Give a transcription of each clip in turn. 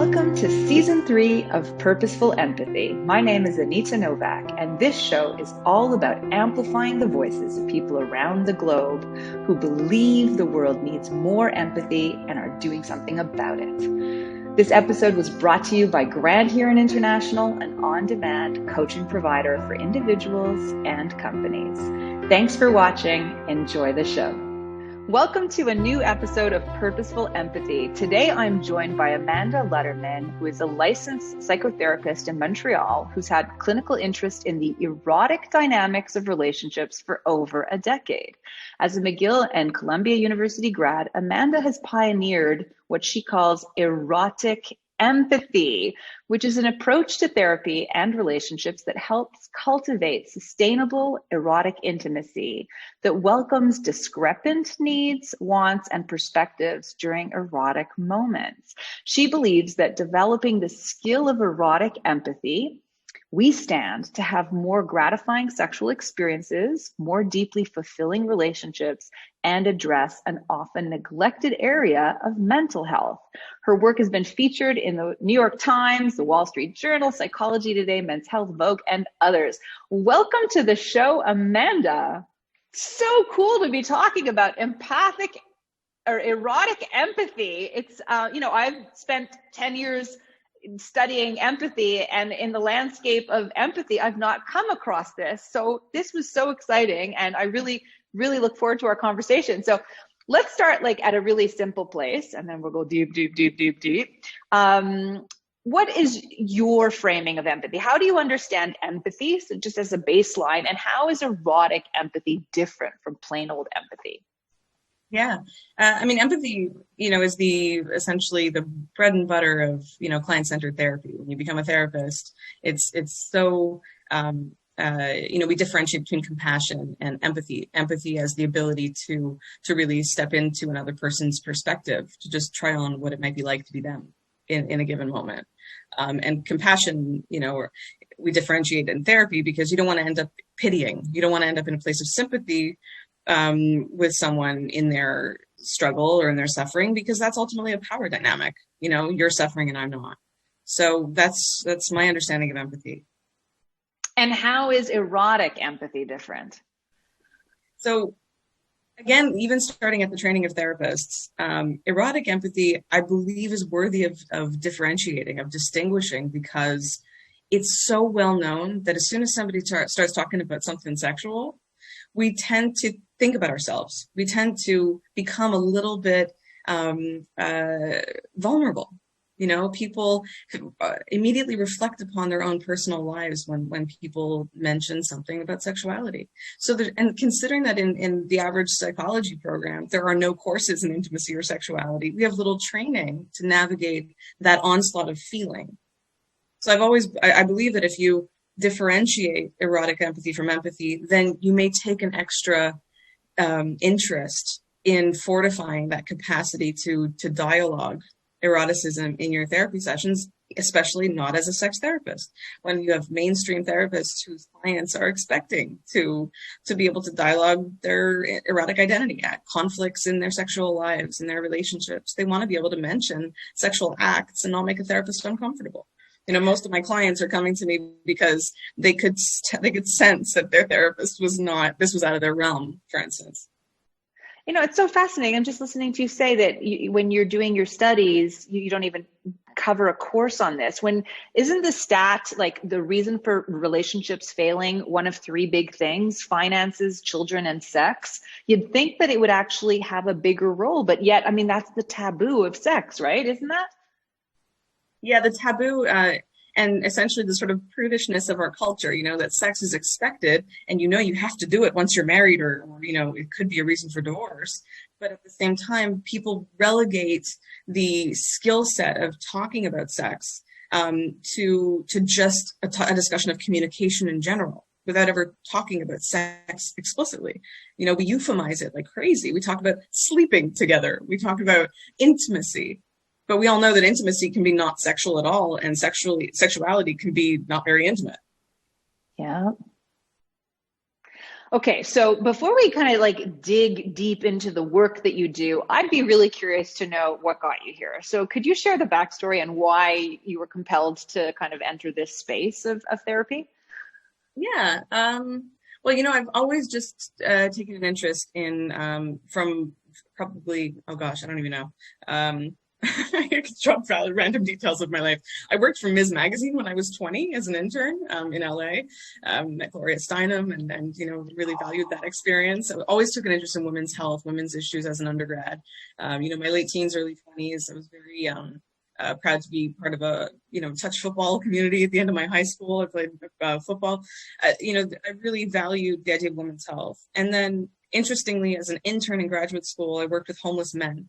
Welcome to Season 3 of Purposeful Empathy. My name is Anita Nowak, and this show is all about amplifying the voices of people around the globe who believe the world needs more empathy and are doing something about it. This episode was brought to you by Grand Heron International, an on-demand coaching provider for individuals and companies. Thanks for watching. Enjoy the show. Welcome to a new episode of Purposeful Empathy. Today I'm joined by Amanda Luterman, who is a licensed psychotherapist in Montreal who's had clinical interest in the erotic dynamics of relationships for over a decade. As a McGill and Columbia University grad, Amanda has pioneered what she calls erotic empathy, which is an approach to therapy and relationships that helps cultivate sustainable erotic intimacy that welcomes discrepant needs, wants, and perspectives during erotic moments. She believes that developing the skill of erotic empathy, we stand to have more gratifying sexual experiences, more deeply fulfilling relationships, and address an often neglected area of mental health. Her work has been featured in the New York Times, the Wall Street Journal, Psychology Today, Men's Health, Vogue, and others. Welcome to the show, Amanda. So cool to be talking about empathic or erotic empathy. It's, I've spent 10 years studying empathy, and in the landscape of empathy, I've not come across this. So this was so exciting, and I really look forward to our conversation. So let's start at a really simple place, and then we'll go deep. What is your framing of empathy? How do you understand empathy? So just as a baseline, and how is erotic empathy different from plain old empathy? Yeah. Empathy, is essentially the bread and butter of, client-centered therapy. When you become a therapist, it's so, we differentiate between compassion and empathy. Empathy as the ability to really step into another person's perspective, to just try on what it might be like to be them in a given moment. And compassion, we differentiate in therapy because you don't want to end up pitying. You don't want to end up in a place of sympathy with someone in their struggle or in their suffering, because that's ultimately a power dynamic. You're suffering and I'm not. So that's my understanding of empathy. And how is erotic empathy different? So again, even starting at the training of therapists, erotic empathy, I believe, is worthy of differentiating, of distinguishing, because it's so well known that as soon as somebody starts talking about something sexual, we tend to think about ourselves. We tend to become a little bit vulnerable. People immediately reflect upon their own personal lives when people mention something about sexuality. And considering that in the average psychology program, there are no courses in intimacy or sexuality, we have little training to navigate that onslaught of feeling. So I believe that if you differentiate erotic empathy from empathy, then you may take an extra interest in fortifying that capacity to dialogue eroticism in your therapy sessions, especially not as a sex therapist, when you have mainstream therapists whose clients are expecting to be able to dialogue their erotic identity, at conflicts in their sexual lives, in their relationships. They want to be able to mention sexual acts and not make a therapist uncomfortable. Most of my clients are coming to me because they could sense that their therapist was out of their realm, for instance. It's so fascinating. I'm just listening to you say that when you're doing your studies, you don't even cover a course on this. Isn't the stat, the reason for relationships failing, one of three big things: finances, children, and sex? You'd think that it would actually have a bigger role, but yet, that's the taboo of sex, right? Isn't that? Yeah, the taboo and essentially the sort of prudishness of our culture, that sex is expected and you have to do it once you're married or it could be a reason for divorce. But at the same time, people relegate the skill set of talking about sex to just a discussion of communication in general, without ever talking about sex explicitly. We euphemize it like crazy. We talk about sleeping together. We talk about intimacy. But we all know that intimacy can be not sexual at all, and sexuality can be not very intimate. Yeah. Okay, so before we kind of like dig deep into the work that you do, I'd be really curious to know what got you here. So could you share the backstory and why you were compelled to kind of enter this space of therapy? Yeah. Well, I've always just taken an interest in from probably, oh gosh, I don't even know. I could drop random details of my life. I worked for Ms. Magazine when I was 20 as an intern in LA. Met Gloria Steinem and really valued that experience. I always took an interest in women's health, women's issues as an undergrad. My late teens, early 20s, I was very proud to be part of a touch football community at the end of my high school. I played football. I really valued the idea of women's health. And then interestingly, as an intern in graduate school, I worked with homeless men.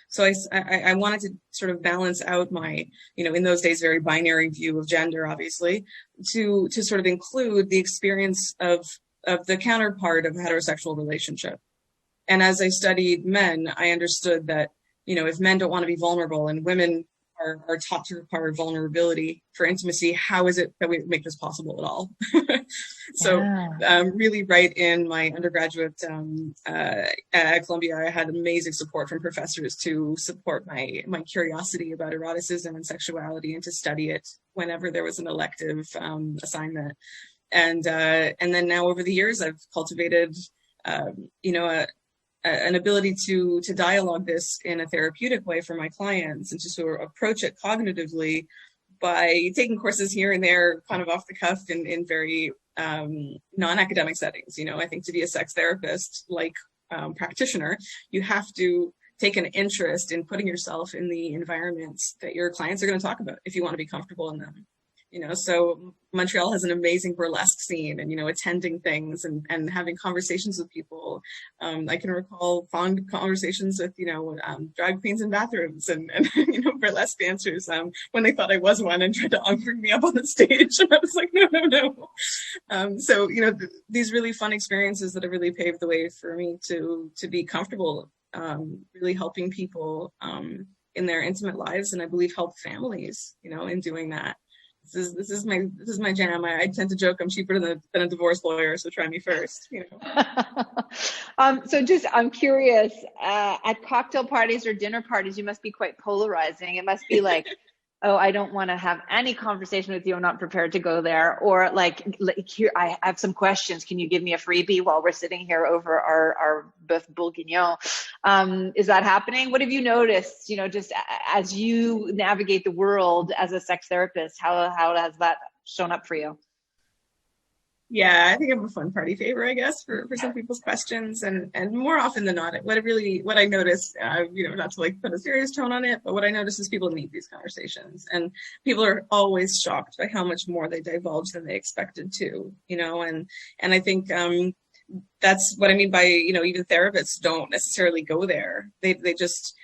So I wanted to sort of balance out my, in those days, very binary view of gender, obviously, to sort of include the experience of the counterpart of a heterosexual relationship. And as I studied men, I understood that, if men don't want to be vulnerable and women are taught to require vulnerability for intimacy, how is it that we make this possible at all? So really right in my undergraduate at Columbia, I had amazing support from professors to support my curiosity about eroticism and sexuality and to study it whenever there was an elective assignment. And then now over the years, I've cultivated, an ability to dialogue this in a therapeutic way for my clients and to sort of approach it cognitively by taking courses here and there, kind of off the cuff in very non-academic settings. I think to be a sex therapist, like practitioner, you have to take an interest in putting yourself in the environments that your clients are going to talk about if you want to be comfortable in them. So Montreal has an amazing burlesque scene and, attending things and having conversations with people. I can recall fond conversations with, drag queens in bathrooms and burlesque dancers when they thought I was one and tried to bring me up on the stage. And I was like, no. So, these really fun experiences that have really paved the way for me to be comfortable, really helping people in their intimate lives. And I believe help families, in doing that. This is my jam. I tend to joke I'm cheaper than a divorce lawyer, so try me first. So I'm curious. At cocktail parties or dinner parties, you must be quite polarizing. It must be like, oh, I don't want to have any conversation with you. I'm not prepared to go there. Or like here, I have some questions. Can you give me a freebie while we're sitting here over our boeuf bourguignon? Is that happening? What have you noticed, just as you navigate the world as a sex therapist, how has that shown up for you? Yeah, I think I'm a fun party favor, I guess, for some people's questions, and more often than not, what I notice, not to like put a serious tone on it, but what I notice is people need these conversations, and people are always shocked by how much more they divulge than they expected to, and I think that's what I mean by even therapists don't necessarily go there. They just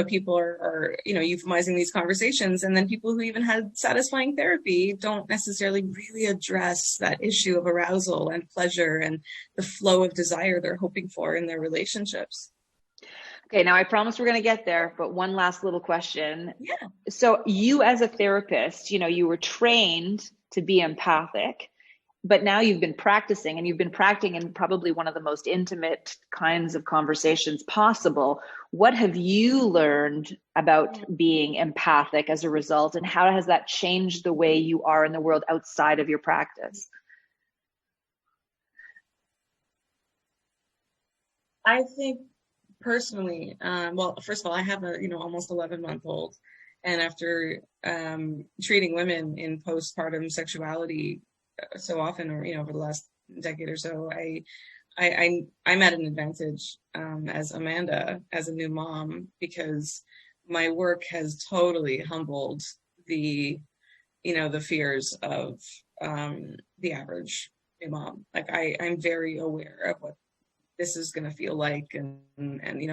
people are euphemizing these conversations, and then people who even had satisfying therapy don't necessarily really address that issue of arousal and pleasure and the flow of desire they're hoping for in their relationships. Okay, now I promise we're going to get there, but one last little question. Yeah. So you as a therapist, you were trained to be empathic, but now you've been practicing in probably one of the most intimate kinds of conversations possible. What have you learned about being empathic as a result, and how has that changed the way you are in the world outside of your practice? I think personally, well, first of all, I have a almost 11-month-old, and after treating women in postpartum sexuality so often, or over the last decade or so, I'm at an advantage as Amanda, as a new mom, because my work has totally humbled the fears of the average new mom. Like I'm very aware of what this is going to feel like, and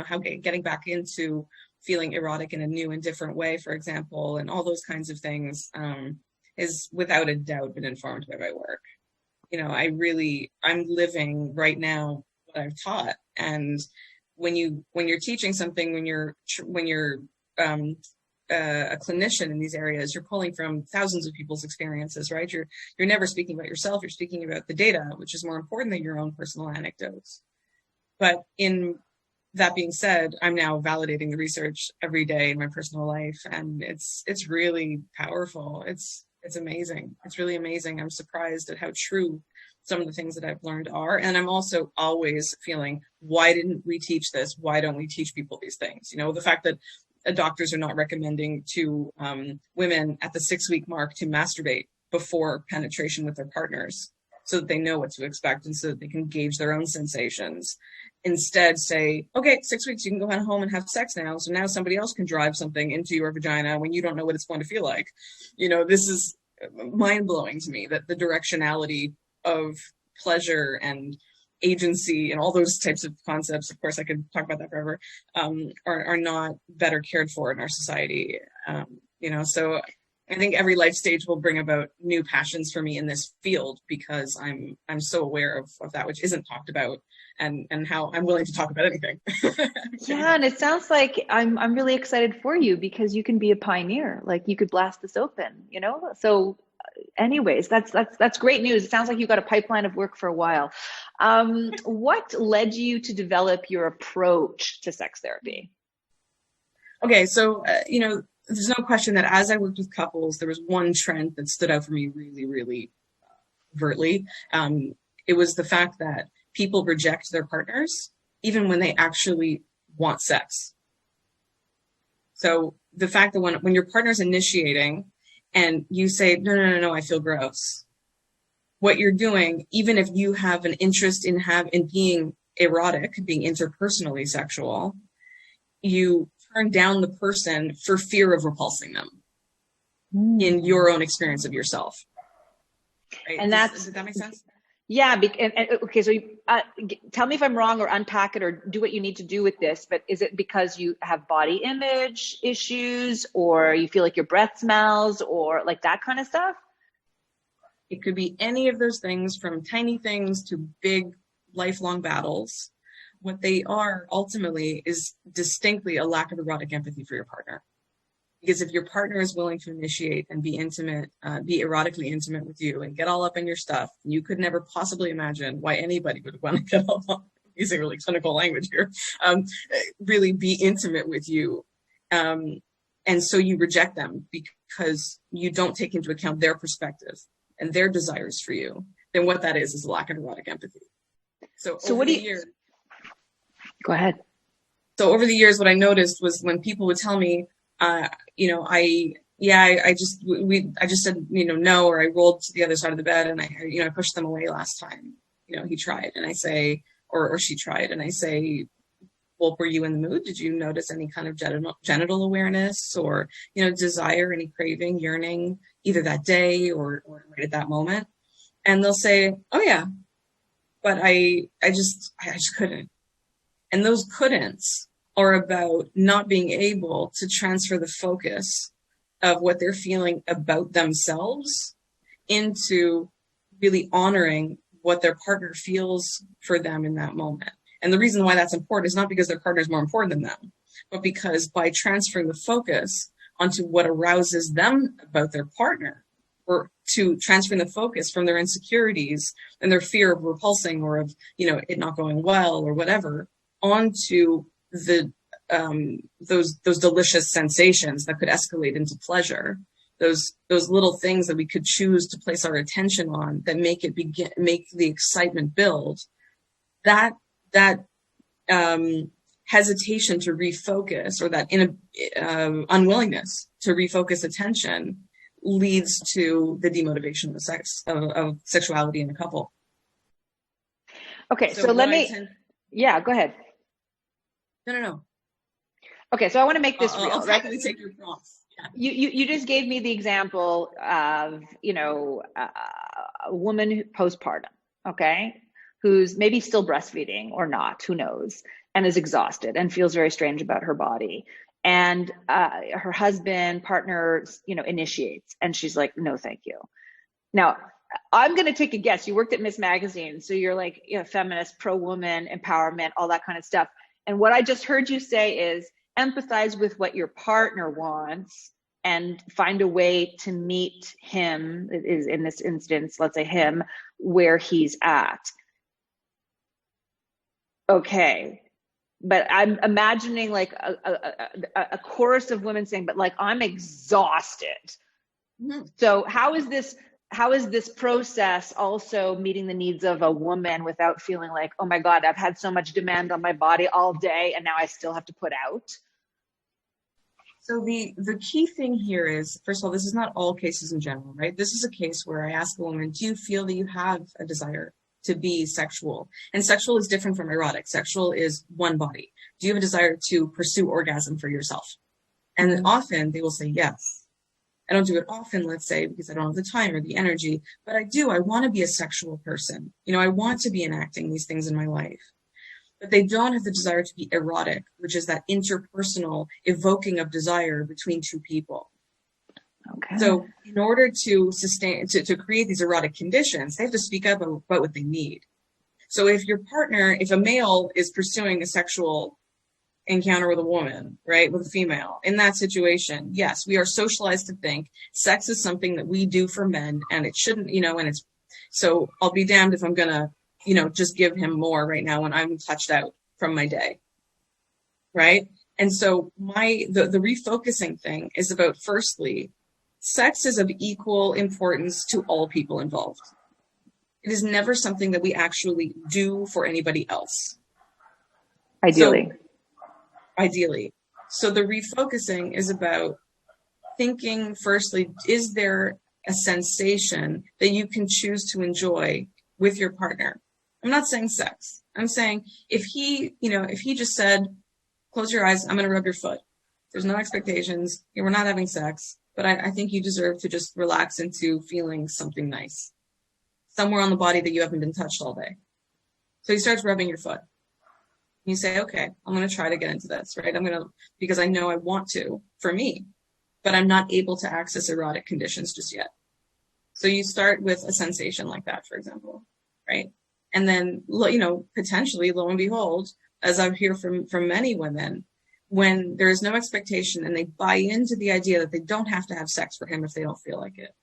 how getting back into feeling erotic in a new and different way, for example, and all those kinds of things is without a doubt been informed by my work. I'm living right now what I've taught. And when you're teaching something, when you're a clinician in these areas, you're pulling from thousands of people's experiences, right? You're never speaking about yourself. You're speaking about the data, which is more important than your own personal anecdotes. But in that being said, I'm now validating the research every day in my personal life, and it's really powerful. It's amazing. It's really amazing. I'm surprised at how true some of the things that I've learned are. And I'm also always feeling, why didn't we teach this? Why don't we teach people these things? You know, the fact that doctors are not recommending to women at the 6-week mark to masturbate before penetration with their partners, so that they know what to expect and so that they can gauge their own sensations. Instead say, okay, 6 weeks, you can go home and have sex now. So now somebody else can drive something into your vagina when you don't know what it's going to feel like. You know, this is mind blowing to me, that the directionality of pleasure and agency and all those types of concepts, of course, I could talk about that forever, are not better cared for in our society. You know, so I think every life stage will bring about new passions for me in this field, because I'm so aware of that which isn't talked about, and how I'm willing to talk about anything. Yeah, and it sounds like I'm really excited for you, because you can be a pioneer. Like, you could blast this open, you know? So anyways, that's great news. It sounds like you've got a pipeline of work for a while. What led you to develop your approach to sex therapy? Okay, so you know, there's no question that as I worked with couples, there was one trend that stood out for me really, really overtly. It was the fact that people reject their partners even when they actually want sex. So the fact that when your partner's initiating and you say, no, I feel gross, what you're doing, even if you have an interest in being erotic, being interpersonally sexual, you turn down the person for fear of repulsing them in your own experience of yourself. Right? And does that make sense? Yeah. Okay. So tell me if I'm wrong, or unpack it, or do what you need to do with this. But is it because you have body image issues, or you feel like your breath smells, or like that kind of stuff? It could be any of those things, from tiny things to big lifelong battles. What they are ultimately is distinctly a lack of erotic empathy for your partner. Because if your partner is willing to initiate and be intimate, be erotically intimate with you and get all up in your stuff, you could never possibly imagine why anybody would want to get all up, using really clinical language here, really be intimate with you. And so you reject them because you don't take into account their perspective and their desires for you. Then what that is a lack of erotic empathy. So what do you... Go ahead. So over the years, what I noticed was when people would tell me, you know, I just said, you know, no, or I rolled to the other side of the bed and I pushed them away last time, you know, he tried, and I say, or she tried, and I say, well, were you in the mood? Did you notice any kind of genital awareness, or, you know, desire, any craving, yearning, either that day or right at that moment? And they'll say, oh yeah, but I just couldn't. And those couldn'ts are about not being able to transfer the focus of what they're feeling about themselves into really honoring what their partner feels for them in that moment. And the reason why that's important is not because their partner is more important than them, but because by transferring the focus onto what arouses them about their partner, or to transferring the focus from their insecurities and their fear of repulsing, or of, you know, it not going well or whatever, onto the those delicious sensations that could escalate into pleasure, those little things that we could choose to place our attention on that make the excitement build, that hesitation to refocus, or that unwillingness to refocus attention, leads to the demotivation of sexuality in a couple. Okay, so let me. Yeah, go ahead. No. Okay, so I want to make this real. I'll happily take your prompts. Yeah. You just gave me the example of, you know, a woman postpartum, okay, who's maybe still breastfeeding or not, who knows, and is exhausted and feels very strange about her body. And her husband, partner, you know, initiates, and she's like, no, thank you. Now, I'm going to take a guess. You worked at Miss Magazine, so you're like, you know, feminist, pro-woman, empowerment, all that kind of stuff. And what I just heard you say is, empathize with what your partner wants and find a way to meet him, is in this instance, let's say him, where he's at. Okay. But I'm imagining like a chorus of women saying, but like, I'm exhausted. Mm-hmm. So how is this process also meeting the needs of a woman without feeling like, oh my God, I've had so much demand on my body all day and now I still have to put out? So the key thing here is, first of all, this is not all cases in general, right? This is a case where I ask a woman, do you feel that you have a desire to be sexual? And sexual is different from erotic. Sexual is one body. Do you have a desire to pursue orgasm for yourself? And often they will say yes. I don't do it often, let's say, because I don't have the time or the energy, but I do. I want to be a sexual person. You know, I want to be enacting these things in my life. But they don't have the desire to be erotic, which is that interpersonal evoking of desire between two people. Okay. So in order to sustain, to create these erotic conditions, they have to speak up about what they need. So if your partner, if a male is pursuing a sexual encounter with a woman, right, with a female, in that situation, yes, we are socialized to think sex is something that we do for men, and it shouldn't, you know, and it's, so I'll be damned if I'm going to, you know, just give him more right now when I'm touched out from my day, right? And so the refocusing thing is about, firstly, sex is of equal importance to all people involved. It is never something that we actually do for anybody else. Ideally. So the refocusing is about thinking, firstly, is there a sensation that you can choose to enjoy with your partner? I'm not saying sex. I'm saying if he just said, close your eyes, I'm going to rub your foot. There's no expectations. We're not having sex, but I think you deserve to just relax into feeling something nice somewhere on the body that you haven't been touched all day. So he starts rubbing your foot. You say, okay, I'm going to try to get into this, right? Because I know I want to for me, but I'm not able to access erotic conditions just yet. So you start with a sensation like that, for example, right? And then, you know, potentially, lo and behold, as I hear from many women, when there is no expectation and they buy into the idea that they don't have to have sex for him if they don't feel like it,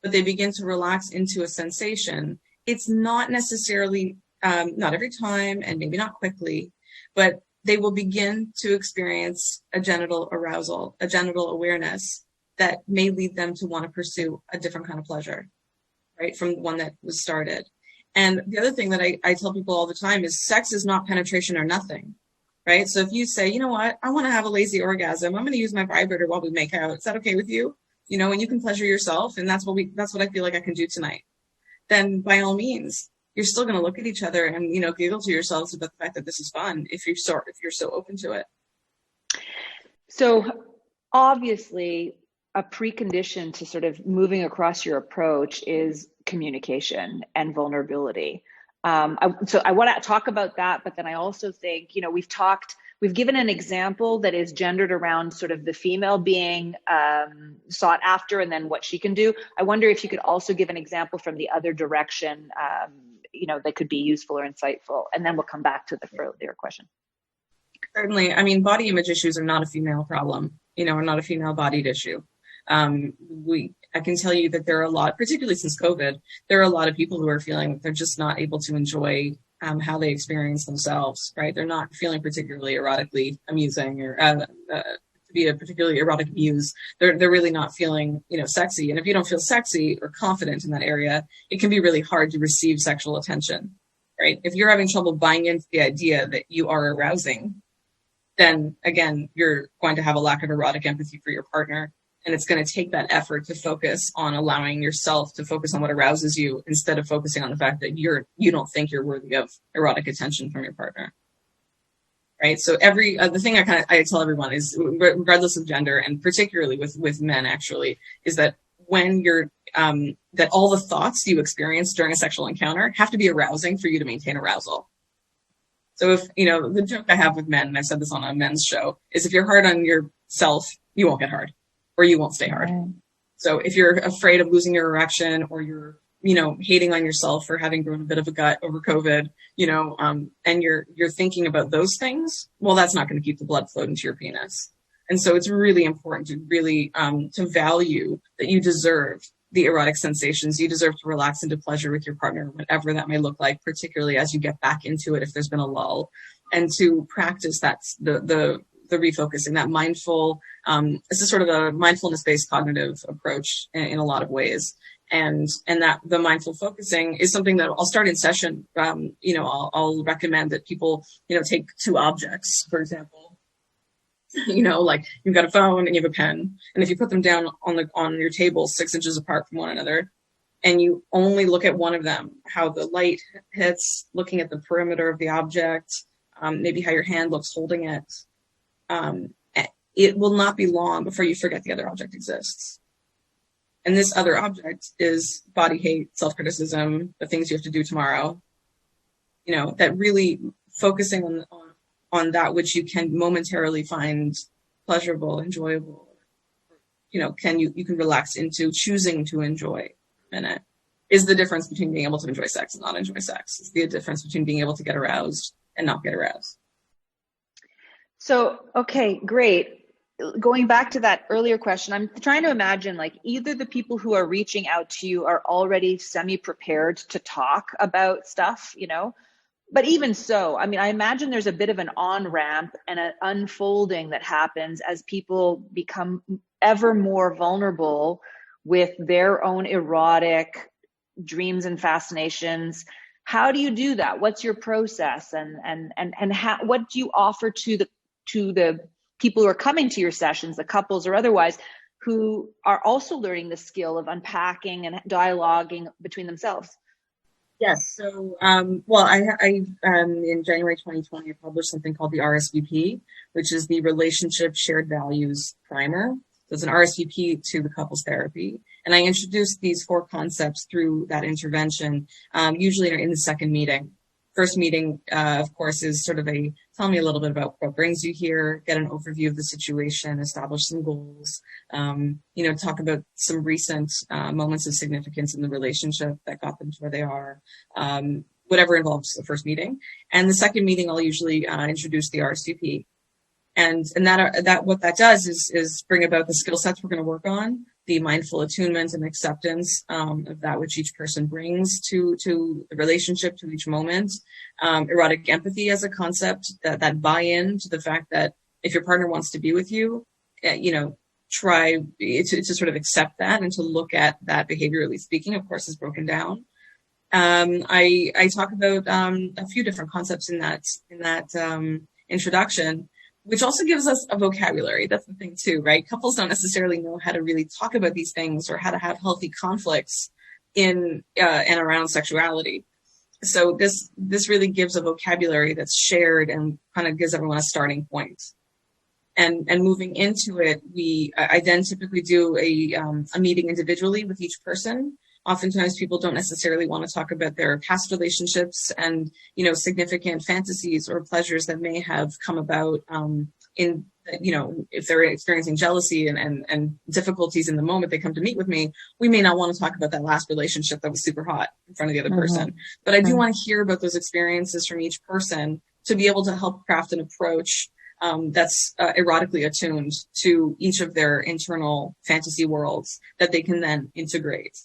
but they begin to relax into a sensation, it's not necessarily, not every time and maybe not quickly, but they will begin to experience a genital arousal, a genital awareness that may lead them to want to pursue a different kind of pleasure, right, from the one that was started. And the other thing that I tell people all the time is sex is not penetration or nothing, right? So if you say, you know what, I want to have a lazy orgasm, I'm going to use my vibrator while we make out. Is that okay with you? You know, and you can pleasure yourself, and that's what I feel like I can do tonight. Then by all means, you're still going to look at each other and, you know, giggle to yourselves about the fact that this is fun if you're so open to it. So obviously, a precondition to sort of moving across your approach is communication and vulnerability. So I want to talk about that, but then I also think, you know, we've given an example that is gendered around sort of the female being sought after and then what she can do. I wonder if you could also give an example from the other direction, you know, that could be useful or insightful, and then we'll come back to the earlier question. Certainly. I mean, body image issues are not a female problem, you know, or not a female bodied issue. I can tell you that there are a lot, particularly since COVID, there are a lot of people who are feeling that they're just not able to enjoy how they experience themselves, right? They're not feeling particularly erotically amusing or to be a particularly erotic muse. They're really not feeling, you know, sexy. And if you don't feel sexy or confident in that area, it can be really hard to receive sexual attention, right? If you're having trouble buying into the idea that you are arousing, then again, you're going to have a lack of erotic empathy for your partner. And it's going to take that effort to focus on allowing yourself to focus on what arouses you instead of focusing on the fact that you don't think you're worthy of erotic attention from your partner. Right. So the thing I tell everyone is, regardless of gender, and particularly with men actually, is that when you're, that all the thoughts you experience during a sexual encounter have to be arousing for you to maintain arousal. So if, you know, the joke I have with men, and I've said this on a men's show, is if you're hard on yourself, you won't get hard. Or you won't stay hard. So if you're afraid of losing your erection, or you're hating on yourself for having grown a bit of a gut over COVID, and you're thinking about those things, well, that's not going to keep the blood flow into your penis. And so it's really important to really to value that you deserve the erotic sensations. You deserve to relax into pleasure with your partner, whatever that may look like, particularly as you get back into it if there's been a lull, and to practice that's the refocusing, that mindful. This is sort of a mindfulness-based cognitive approach in a lot of ways. And that the mindful focusing is something that I'll start in session. I'll recommend that people, take two objects, for example. Like you've got a phone and you have a pen, and if you put them down on your table 6 inches apart from one another, and you only look at one of them, how the light hits, looking at the perimeter of the object, maybe how your hand looks holding it, it will not be long before you forget the other object exists. And this other object is body hate, self-criticism, the things you have to do tomorrow. That really focusing on that which you can momentarily find pleasurable, enjoyable, you can relax into choosing to enjoy a minute, is the difference between being able to enjoy sex and not enjoy sex. It's the difference between being able to get aroused and not get aroused. So, okay, great. Going back to that earlier question, I'm trying to imagine like either the people who are reaching out to you are already semi-prepared to talk about stuff, but even so, I mean, I imagine there's a bit of an on-ramp and an unfolding that happens as people become ever more vulnerable with their own erotic dreams and fascinations. How do you do that? What's your process? And what do you offer to the people who are coming to your sessions, the couples or otherwise, who are also learning the skill of unpacking and dialoguing between themselves? Yes. So, I in January 2020, I published something called the RSVP, which is the Relationship Shared Values Primer. So it's an RSVP to the couples therapy. And I introduced these 4 concepts through that intervention, usually in the second meeting. First meeting, of course, is sort of tell me a little bit about what brings you here, get an overview of the situation, establish some goals, talk about some recent moments of significance in the relationship that got them to where they are, whatever involves the first meeting. And the second meeting, I'll usually introduce the RSVP. And that what that does is bring about the skill sets we're going to work on, the mindful attunement and acceptance of that which each person brings to the relationship, to each moment. Erotic empathy as a concept, that buy-in to the fact that if your partner wants to be with you, try to sort of accept that and to look at that behaviorally speaking, of course, is broken down. I talk about a few different concepts in that introduction, which also gives us a vocabulary. That's the thing too, right? Couples don't necessarily know how to really talk about these things or how to have healthy conflicts in and around sexuality. So this really gives a vocabulary that's shared and kind of gives everyone a starting point. And moving into it, I then typically do a meeting individually with each person. Oftentimes people don't necessarily want to talk about their past relationships and, significant fantasies or pleasures that may have come about if they're experiencing jealousy and difficulties in the moment they come to meet with me. We may not want to talk about that last relationship that was super hot in front of the other person. But I do want to hear about those experiences from each person to be able to help craft an approach that's erotically attuned to each of their internal fantasy worlds that they can then integrate.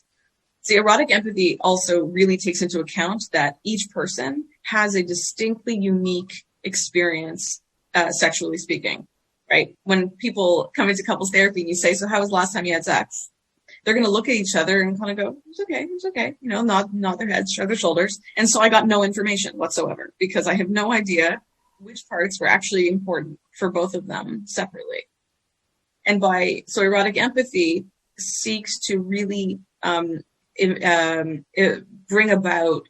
See, erotic empathy also really takes into account that each person has a distinctly unique experience, sexually speaking, right? When people come into couples therapy and you say, so how was the last time you had sex? They're going to look at each other and kind of go, it's okay, nod their heads, shrug their shoulders. And so I got no information whatsoever because I have no idea which parts were actually important for both of them separately. And so erotic empathy seeks to really bring about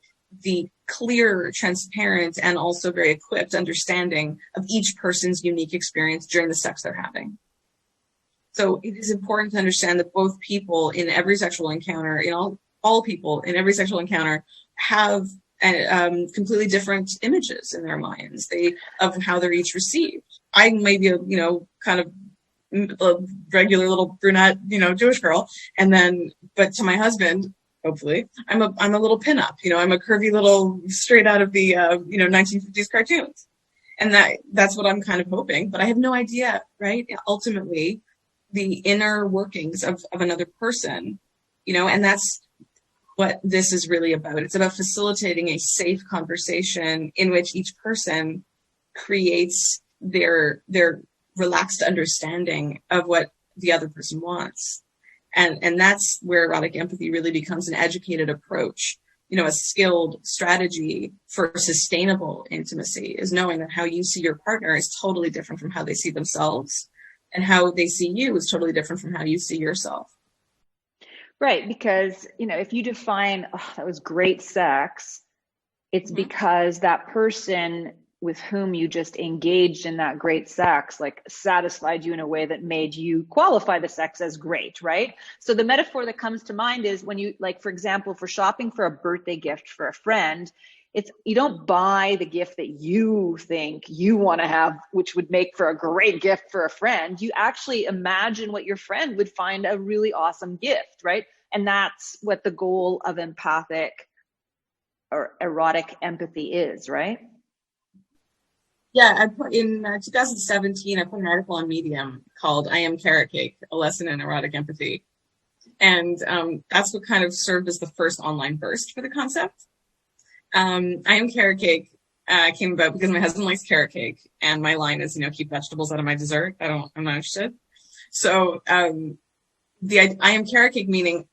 the clear, transparent, and also very equipped understanding of each person's unique experience during the sex they're having. So it is important to understand that both people in every sexual encounter, all people in every sexual encounter have completely different images in their minds of how they're each received. I may be kind of a regular little brunette, Jewish girl. But to my husband, hopefully. I'm a little pinup, I'm a curvy little straight out of the, 1950s cartoons. And that's what I'm kind of hoping, but I have no idea, right? Ultimately, the inner workings of another person, and that's what this is really about. It's about facilitating a safe conversation in which each person creates their relaxed understanding of what the other person wants. And that's where erotic empathy really becomes an educated approach. A skilled strategy for sustainable intimacy is knowing that how you see your partner is totally different from how they see themselves, and how they see you is totally different from how you see yourself. Right. Because, if you define, that was great sex, it's because that person with whom you just engaged in that great sex, like satisfied you in a way that made you qualify the sex as great, right? So the metaphor that comes to mind is when you, like, for example, for shopping for a birthday gift for a friend, you don't buy the gift that you think you want to have, which would make for a great gift for a friend. You actually imagine what your friend would find a really awesome gift, right? And that's what the goal of empathic or erotic empathy is, right? Yeah, I put in 2017, I put an article on Medium called "I Am Carrot Cake: A Lesson in Erotic Empathy," and that's what kind of served as the first online burst for the concept. I Am Carrot Cake came about because my husband likes carrot cake, and my line is, keep vegetables out of my dessert. I'm not interested. So the I Am Carrot Cake meaning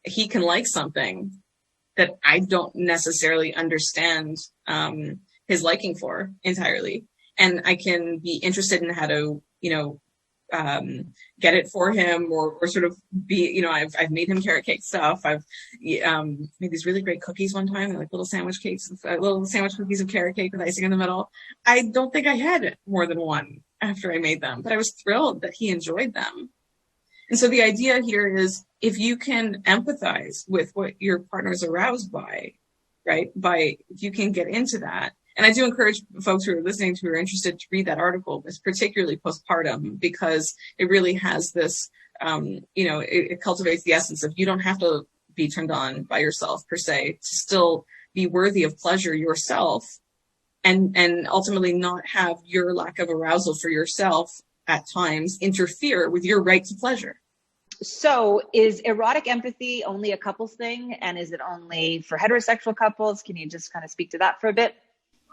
he can like something that I don't necessarily understand his liking for entirely. And I can be interested in how to, get it for him or sort of be, I've made him carrot cake stuff. I've made these really great cookies one time. They're like little sandwich cakes, little sandwich cookies of carrot cake with icing in the middle. I don't think I had more than one after I made them, but I was thrilled that he enjoyed them. And so the idea here is if you can empathize with what your partner is aroused by, right? If you can get into that. And I do encourage folks who are listening who are interested to read that article, particularly postpartum, because it really has this, it cultivates the essence of you don't have to be turned on by yourself per se to still be worthy of pleasure yourself, and ultimately not have your lack of arousal for yourself at times interfere with your right to pleasure. So is erotic empathy only a couples thing? And is it only for heterosexual couples? Can you just kind of speak to that for a bit?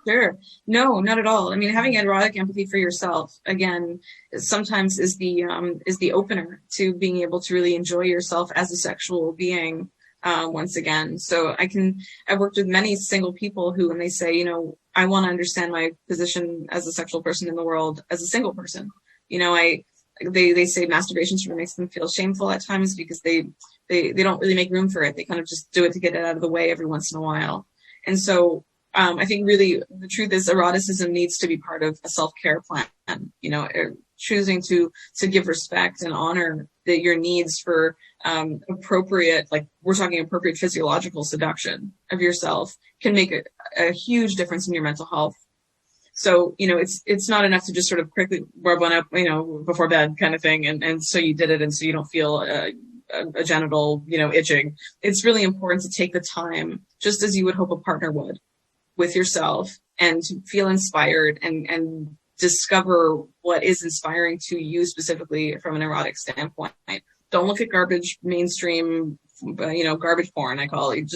Sure. No, not at all. I mean, having erotic empathy for yourself, again, sometimes is the opener to being able to really enjoy yourself as a sexual being once again. So I've worked with many single people who, when they say, I want to understand my position as a sexual person in the world as a single person, they say masturbation sort of makes them feel shameful at times because they don't really make room for it. They kind of just do it to get it out of the way every once in a while. And so I think really the truth is eroticism needs to be part of a self-care plan, choosing to give respect and honor that your needs for appropriate, like we're talking appropriate physiological seduction of yourself can make a huge difference in your mental health. So, it's not enough to just sort of quickly rub one up, before bed kind of thing. And so you did it. And so you don't feel a genital, itching. It's really important to take the time, just as you would hope a partner would, with yourself, and to feel inspired and discover what is inspiring to you specifically from an erotic standpoint. Don't look at garbage mainstream, garbage porn, I call it.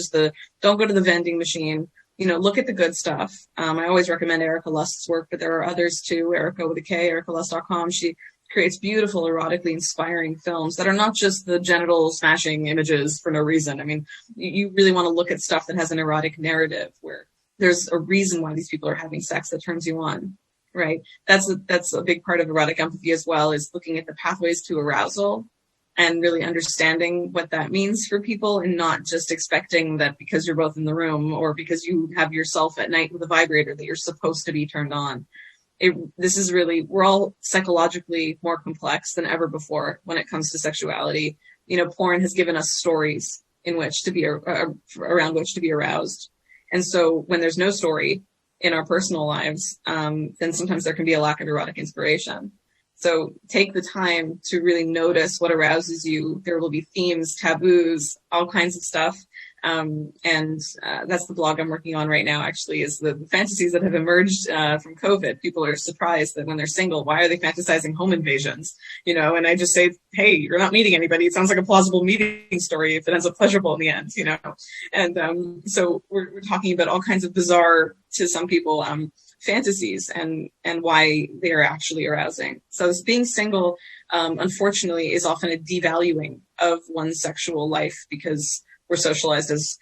Don't go to the vending machine. Look at the good stuff. I always recommend Erica Lust's work, but there are others too. Erica with a K, ericalust.com. She creates beautiful, erotically inspiring films that are not just the genital smashing images for no reason. I mean, you really want to look at stuff that has an erotic narrative where there's a reason why these people are having sex that turns you on, right? That's a big part of erotic empathy as well, is looking at the pathways to arousal and really understanding what that means for people, and not just expecting that because you're both in the room or because you have yourself at night with a vibrator that you're supposed to be turned on. We're all psychologically more complex than ever before when it comes to sexuality. Porn has given us stories in which to be around which to be aroused. And so when there's no story in our personal lives, then sometimes there can be a lack of erotic inspiration. So take the time to really notice what arouses you. There will be themes, taboos, all kinds of stuff. That's the blog I'm working on right now, actually, is the fantasies that have emerged from COVID. People are surprised that when they're single, why are they fantasizing home invasions? And I just say, hey, you're not meeting anybody. It sounds like a plausible meeting story if it ends up pleasurable in the end, And so we're talking about all kinds of bizarre, to some people, fantasies and why they are actually arousing. So being single, unfortunately, is often a devaluing of one's sexual life, because we're socialized as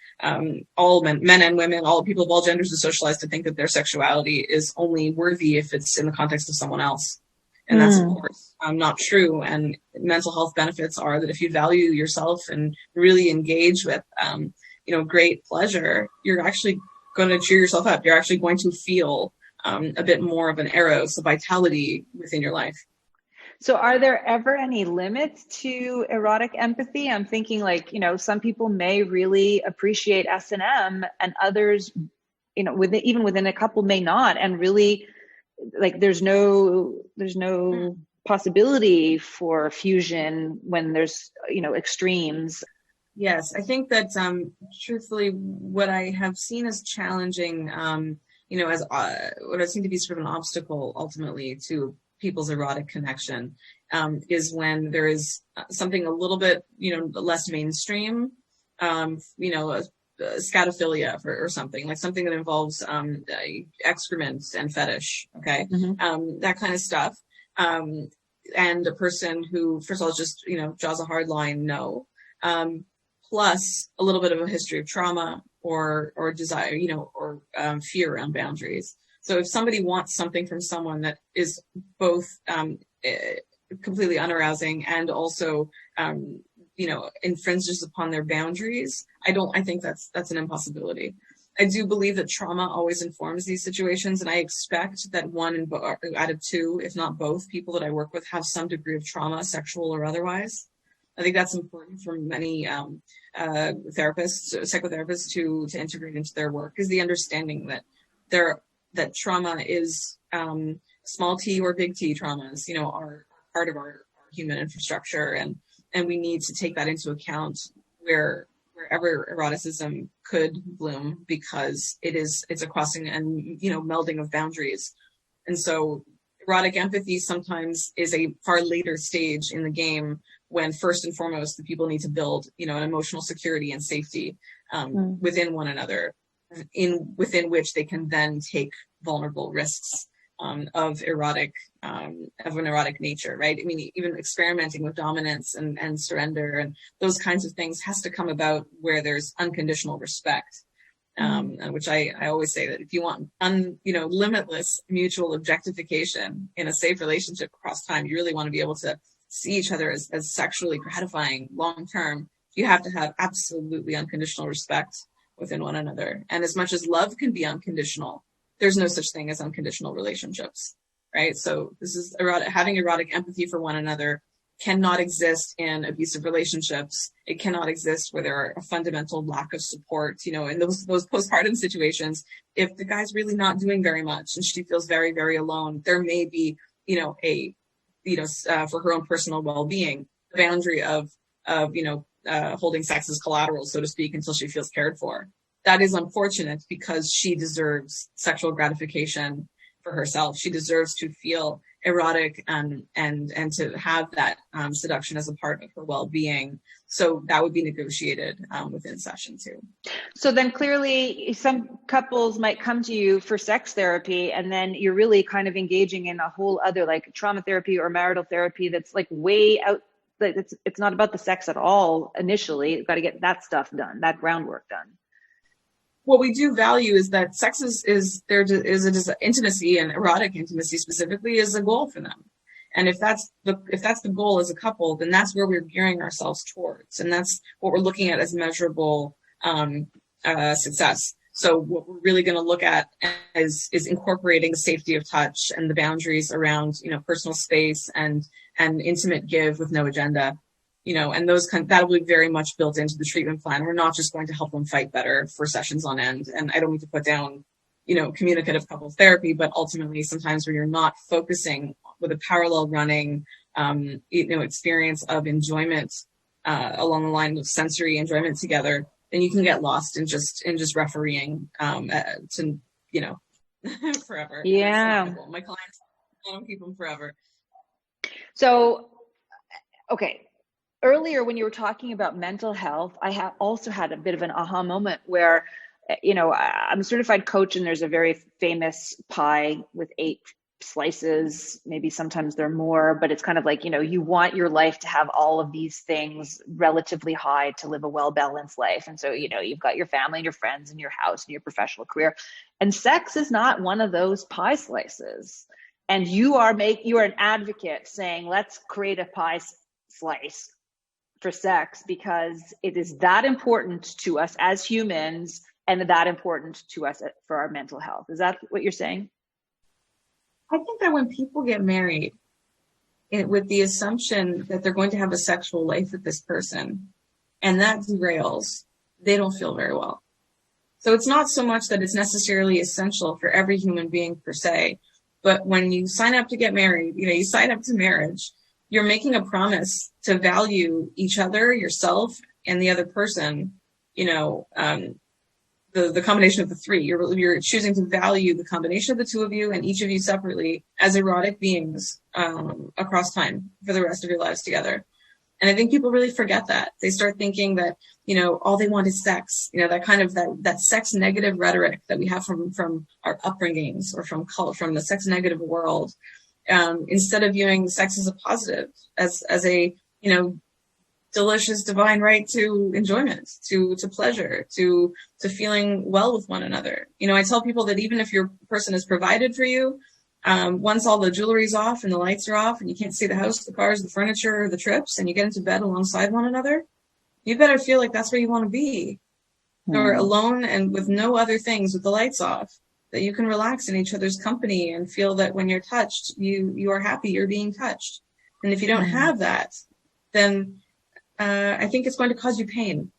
all men and women, all people of all genders are socialized to think that their sexuality is only worthy if it's in the context of someone else. And that's, of course, not true. And mental health benefits are that if you value yourself and really engage with, great pleasure, you're actually going to cheer yourself up. You're actually going to feel a bit more of an eros, a vitality within your life. So are there ever any limits to erotic empathy? I'm thinking some people may really appreciate S&M and others, even within a couple may not. And really, there's no possibility for fusion when there's, extremes. Yes, I think that truthfully, what I have seen as challenging, as what I seem to be sort of an obstacle ultimately to people's erotic connection, is when there is something a little bit, less mainstream, scatophilia or something, like something that involves excrement and fetish, okay, that kind of stuff. And a person who, first of all, just, draws a hard line, no. Plus a little bit of a history of trauma or desire, or fear around boundaries. So if somebody wants something from someone that is both completely unarousing and also, infringes upon their boundaries, I think that's an impossibility. I do believe that trauma always informs these situations, and I expect that one out of two, if not both, people that I work with have some degree of trauma, sexual or otherwise. I think that's important for many therapists, psychotherapists to integrate into their work, is the understanding that trauma is small t or big T traumas, are part of our human infrastructure, and we need to take that into account wherever eroticism could bloom, because it's a crossing and melding of boundaries. And so erotic empathy sometimes is a far later stage in the game, when first and foremost the people need to build an emotional security and safety within one another, within which they can then take vulnerable risks of an erotic nature, right? I mean, even experimenting with dominance and surrender and those kinds of things has to come about where there's unconditional respect, which I always say that if you want limitless mutual objectification in a safe relationship across time, you really want to be able to see each other as sexually gratifying long term. You have to have absolutely unconditional respect within one another. And as much as love can be unconditional, there's no such thing as unconditional relationships, right? So this is having erotic empathy for one another cannot exist in abusive relationships. It cannot exist where there are a fundamental lack of support, in those postpartum situations. If the guy's really not doing very much and she feels very, very alone, there may be, for her own personal well-being, the boundary of holding sex as collateral, so to speak, until she feels cared for. That is unfortunate, because she deserves sexual gratification for herself. She deserves to feel erotic and to have that seduction as a part of her well-being. So that would be negotiated within session too. So then clearly some couples might come to you for sex therapy, and then you're really kind of engaging in a whole other trauma therapy or marital therapy that's way out. It's not about the sex at all initially. You've got to get that stuff done, that groundwork done. What we do value is that sex is intimacy, and erotic intimacy specifically is a goal for them. And if that's the goal as a couple, then that's where we're gearing ourselves towards, and that's what we're looking at as measurable success. So what we're really going to look at is incorporating the safety of touch and the boundaries around personal space and intimate give with no agenda. And that will be very much built into the treatment plan. We're not just going to help them fight better for sessions on end. And I don't mean to put down, communicative couples therapy, but ultimately sometimes when you're not focusing with a parallel running, experience of enjoyment along the line of sensory enjoyment together, then you can get lost in just refereeing to forever. Yeah. My clients, I don't keep them forever. So, okay. Earlier, when you were talking about mental health, I also had a bit of an aha moment where, I'm a certified coach, and there's a very famous pie with 8 slices. Maybe sometimes there are more, but it's kind of like, you want your life to have all of these things relatively high to live a well-balanced life. And so, you've got your family and your friends and your house and your professional career. And sex is not one of those pie slices. And you are an advocate saying, let's create a pie slice for sex, because it is that important to us as humans and that important to us for our mental health. Is that what you're saying? I think that when people get married with the assumption that they're going to have a sexual life with this person, and that derails, they don't feel very well. So it's not so much that it's necessarily essential for every human being per se, but when you sign up to get married, you sign up to marriage, you're making a promise to value each other, yourself, and the other person, the combination of the three. You're choosing to value the combination of the two of you and each of you separately as erotic beings across time for the rest of your lives together. And I think people really forget that. They start thinking that, all they want is sex, that kind of that sex negative rhetoric that we have from our upbringings or from the sex negative world. Instead of viewing sex as a positive, as a, delicious divine right to enjoyment, to pleasure, to feeling well with one another. I tell people that even if your person is provided for you, once all the jewelry's off and the lights are off and you can't see the house, the cars, the furniture, the trips, and you get into bed alongside one another, you better feel like that's where you want to be. Or alone and with no other things, with the lights off, that you can relax in each other's company and feel that when you're touched, you are happy you're being touched. And if you don't have that, then I think it's going to cause you pain.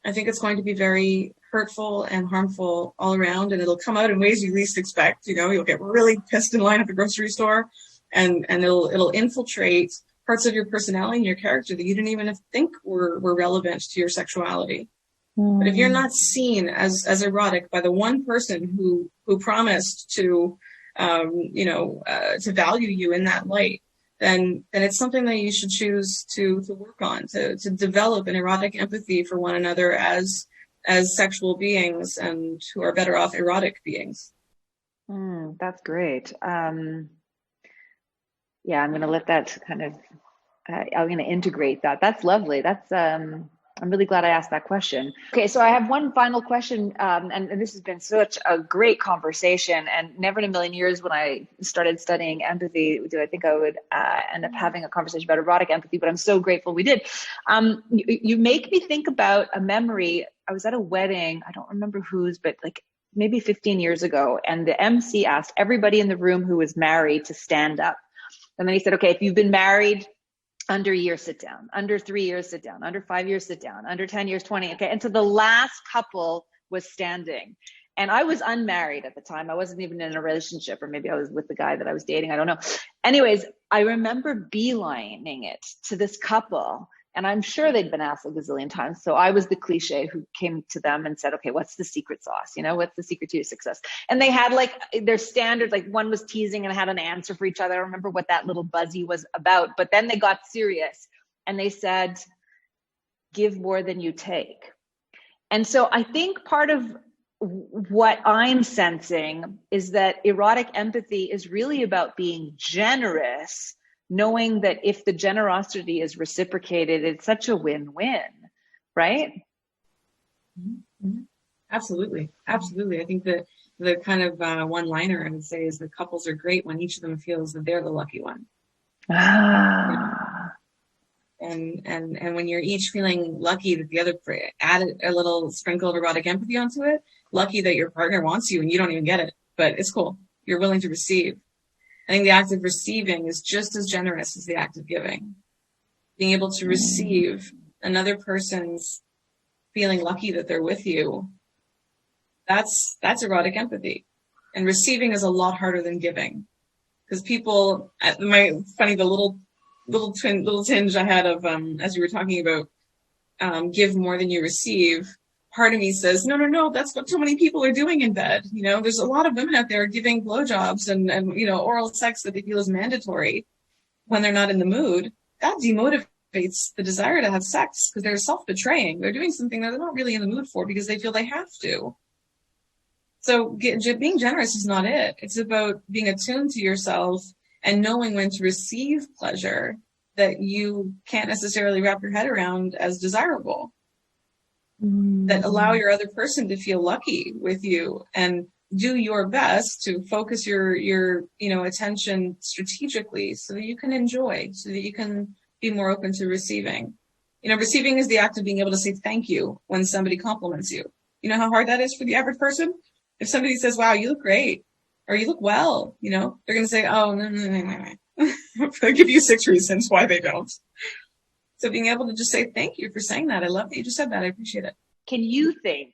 I think it's going to be very hurtful and harmful all around, and it'll come out in ways you least expect. You'll get really pissed in line at the grocery store, and it'll infiltrate parts of your personality and your character that you didn't even think were relevant to your sexuality. But if you're not seen as erotic by the one person who promised to value you in that light, then it's something that you should choose to work on, to develop an erotic empathy for one another as sexual beings, and who are better off erotic beings. That's great. I'm going to let that kind of, I'm going to integrate that. That's lovely. That's, I'm really glad I asked that question. Okay, so I have one final question, and this has been such a great conversation, and never in a million years when I started studying empathy did I think I would end up having a conversation about erotic empathy, but I'm so grateful we did. You make me think about a memory. I was at a wedding, I don't remember whose, but like maybe 15 years ago, and the MC asked everybody in the room who was married to stand up. And then he said, okay, if you've been married under a year, sit down. Under 3 years, sit down. Under 5 years, sit down. Under 10 years, 20. Okay. And so the last couple was standing. And I was unmarried at the time. I wasn't even in a relationship, or maybe I was with the guy that I was dating. I don't know. Anyways, I remember beelining it to this couple. And I'm sure they'd been asked a gazillion times. So I was the cliche who came to them and said, okay, what's the secret sauce? What's the secret to your success? And they had like their standards, like one was teasing and had an answer for each other. I don't remember what that little buzzy was about, but then they got serious and they said, give more than you take. And so I think part of what I'm sensing is that erotic empathy is really about being generous, knowing that if the generosity is reciprocated, it's such a win-win, right? Mm-hmm. Absolutely. Absolutely. I think that the kind of one-liner I would say is that couples are great when each of them feels that they're the lucky one. And when you're each feeling lucky that the other added a little sprinkle of erotic empathy onto it, lucky that your partner wants you and you don't even get it, but it's cool. You're willing to receive. I think the act of receiving is just as generous as the act of giving. Being able to receive another person's feeling lucky that they're with you, that's erotic empathy. And receiving is a lot harder than giving. Because people, the little tinge I had of, as you were talking about, give more than you receive. Part of me says, no, that's what so many people are doing in bed. You know, there's a lot of women out there giving blowjobs and, you know, oral sex that they feel is mandatory when they're not in the mood. That demotivates the desire to have sex because they're self-betraying. They're doing something that they're not really in the mood for because they feel they have to. So being generous is not it. It's about being attuned to yourself and knowing when to receive pleasure that you can't necessarily wrap your head around as desirable. That allow your other person to feel lucky with you and do your best to focus your attention strategically so that you can enjoy, so that you can be more open to receiving. You know, receiving is the act of being able to say thank you when somebody compliments you. You know how hard that is for the average person? If somebody says, wow, you look great, or you look well, you know, they're going to say, oh, no. I'll give you 6 reasons why they don't. So being able to just say, thank you for saying that. I love that you just said that. I appreciate it. Can you think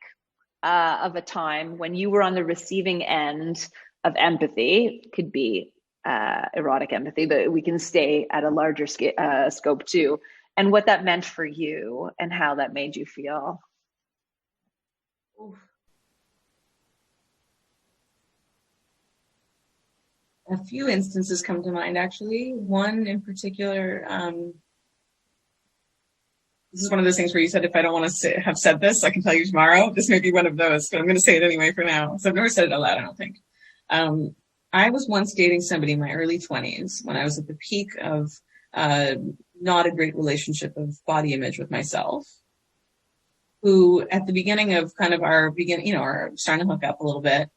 of a time when you were on the receiving end of empathy? It could be erotic empathy, but we can stay at a larger scope too. And what that meant for you and how that made you feel. Oof. A few instances come to mind, actually. One in particular, this is one of those things where you said, if I don't want to have said this, I can tell you tomorrow. This may be one of those, but I'm going to say it anyway for now. So I've never said it out loud, I don't think. I was once dating somebody in my early 20s when I was at the peak of not a great relationship of body image with myself, who at the beginning of kind of our starting to hook up a little bit.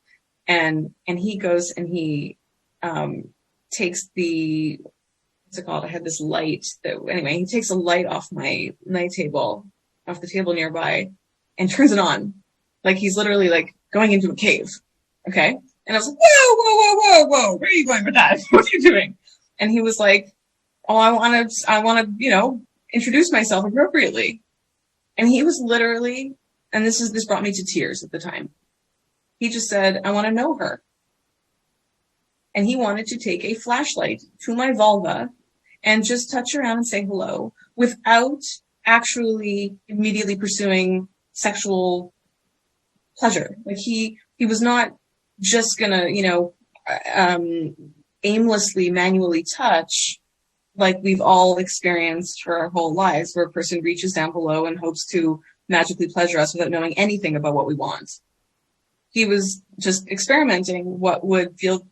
And he goes and he takes the, what's it called? I had this light he takes a light off my night table, off the table nearby, and turns it on. Like he's literally like going into a cave. Okay. And I was like, whoa, where are you going with that? What are you doing? And he was like, oh, I want to, introduce myself appropriately. And he was literally, and this brought me to tears at the time. He just said, I want to know her. And he wanted to take a flashlight to my vulva and just touch around and say hello without actually immediately pursuing sexual pleasure. Like he was not just gonna, aimlessly manually touch like we've all experienced for our whole lives, where a person reaches down below and hopes to magically pleasure us without knowing anything about what we want. He was just experimenting what would feel,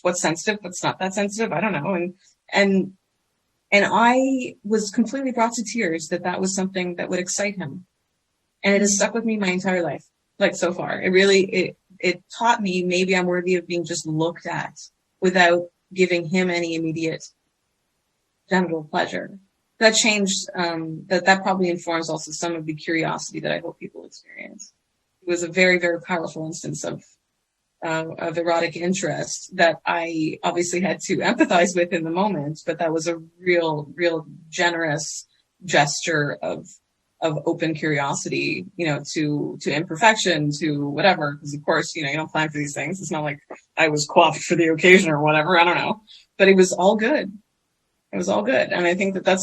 what's sensitive, what's not that sensitive. I don't know. And I was completely brought to tears that was something that would excite him. And it has stuck with me my entire life, like so far. It taught me maybe I'm worthy of being just looked at without giving him any immediate genital pleasure. That changed, that probably informs also some of the curiosity that I hope people experience. It was a very, very powerful instance of erotic interest that I obviously had to empathize with in the moment, but that was a real generous gesture of open curiosity, to imperfection, to whatever. Because of course, you don't plan for these things. It's not like I was coiffed for the occasion or whatever. I don't know, but it was all good. It was all good. And I think that that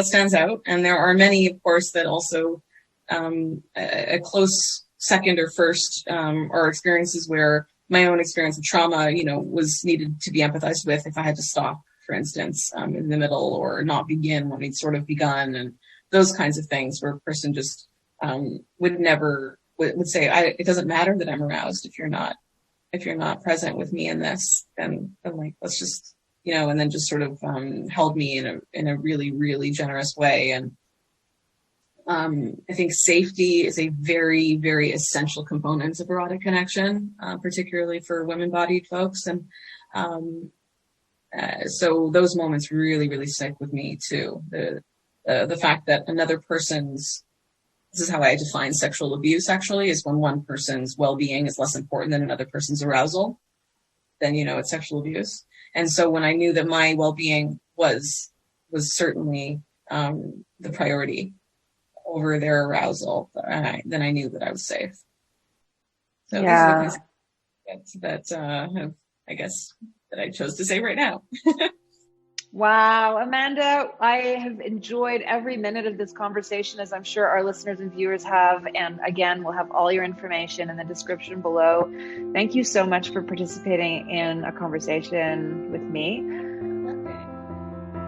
stands out. And there are many, of course, that also, a close second or first, are experiences where my own experience of trauma, was needed to be empathized with if I had to stop, for instance, in the middle, or not begin when we'd sort of begun, and those kinds of things where a person just would say, it doesn't matter that I'm aroused if you're not present with me in this, then like, let's just, and then just sort of held me in a really, really generous way. And I think safety is a very, very essential component of erotic connection, particularly for women-bodied folks. And so those moments really, really stick with me too. The fact that another person's, this is how I define sexual abuse actually, is when one person's well-being is less important than another person's arousal, then it's sexual abuse. And so when I knew that my well-being was certainly the priority over their arousal, then I knew that I was safe. So yeah. These are the things that I guess, that I chose to say right now. Wow, Amanda, I have enjoyed every minute of this conversation, as I'm sure our listeners and viewers have. And again, we'll have all your information in the description below. Thank you so much for participating in a conversation with me.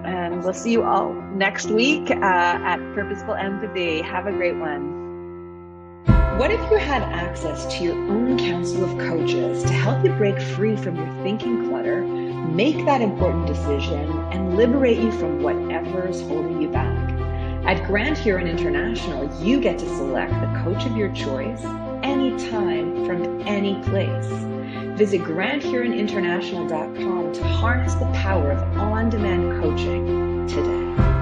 And we'll see you all next week at Purposeful Empathy. Have a great one. What if you had access to your own council of coaches to help you break free from your thinking clutter, make that important decision, and liberate you from whatever is holding you back? At Grand Heron International, you get to select the coach of your choice anytime from any place. Visit grandheroninternational.com to harness the power of on-demand coaching today.